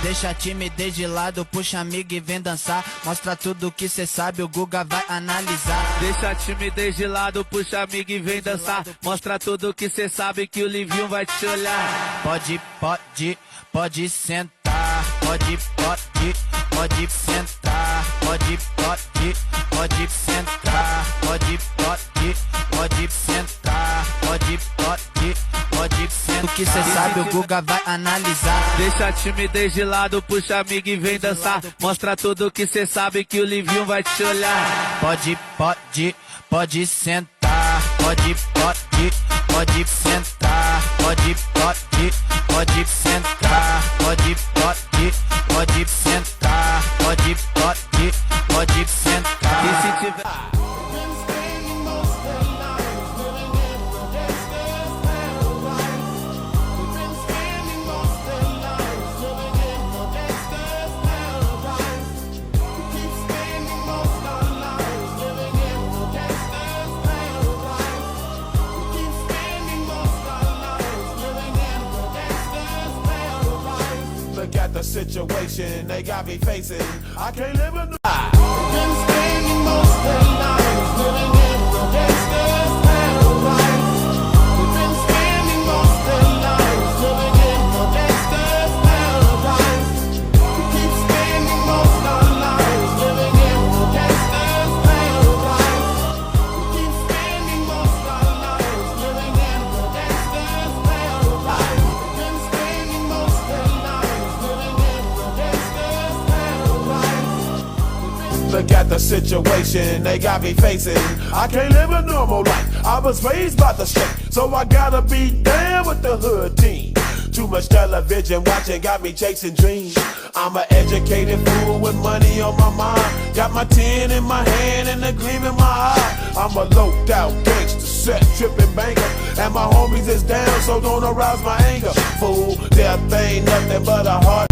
Deixa a timidez de lado, puxa amigo e vem dançar. Mostra tudo que cê sabe, o Guga vai analisar. Deixa a timidez de lado, puxa amigo e vem dançar. Mostra tudo que cê sabe que o Livinho vai te olhar. Pode sentar. Pode sentar. Pode sentar. Pode sentar. Pode sentar. O que cê sabe, o Guga vai analisar. Deixa a timidez de lado, puxa amigo e vem dançar. Mostra tudo que cê sabe que o Livinho vai te olhar. Pode sentar. Pode sentar. Pode sentar. Pode sentar. Pode sentar. E se tiver... Look at the situation they got me facing. I can't live in the been spending most their lives living in the gangster's paradise. We've been spending most their lives living in the gangster's paradise. We keep spending most our lives living in the gangster's paradise. We keep spending most our lives living in the gangster's paradise. We've been spending most their lives living in the gangster's paradise. Look at the situation they got me facing. I can't live a normal life. I was raised by the state, so I gotta be down with the hood team. Too much television watching got me chasing dreams. I'm an educated fool with money on my mind. Got my tin in my hand and a gleam in my eye. I'm a loped out gangster, set tripping banker, and my homies is down, so don't arouse my anger. Fool, death ain't nothing but a heart.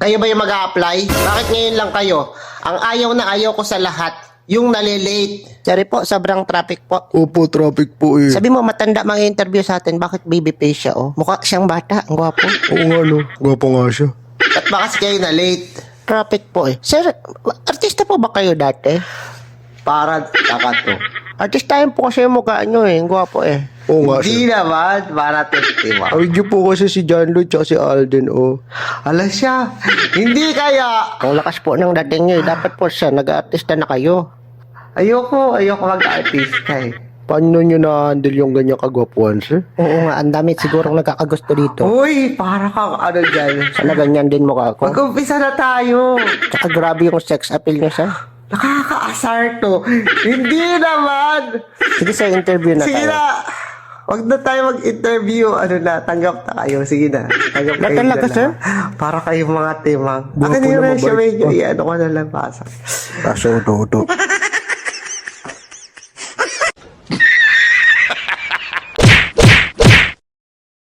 Kayo ba yung mag-a-apply? Bakit ngayon lang kayo? Ang ayaw na ayaw ko sa lahat, yung nalilate. Sorry po, sobrang traffic po. Opo, traffic po eh. Sabi mo, matanda mga interview sa atin, bakit baby face siya, oh? Mukha siyang bata, ang gwapo. Oo nga no, gwapo nga siya. At baka kayo na late. Traffic po eh. Sir, artista po ba kayo dati? Para to. Artistahin po kasi yung mukha nyo eh, ang gwapo eh. Oo nga Hindi siya. naman, para testima. Awig niyo po kasi si John Lloyd tsaka si Alden, oh. Ala siya, hindi kaya. Ang lakas po ng dating nyo eh, dapat po siya, nag-artista na kayo. Ayoko mag-artista eh. Paano nyo na-handle yung ganyan kagwapuan, sir? Oo nga, ang dami sigurong nagkakagusto dito. Uy, para kang ano dyan. Sana ganyan din mukha ko. Mag-umpisa na tayo. Tsaka grabe yung sex appeal niya siya. Nakakaasar to. Hindi naman. Sige sa interview na Sige tayo. na! Wag na tayo mag-interview. Ano na, tanggap na kayo. Sige na. Tanggap Na kayo talaga, na sir? Para kayong mga timang. Gwapo Akin yung na resume mabait nyo. pa. Iyan ko na lang pasok. Kasong toto.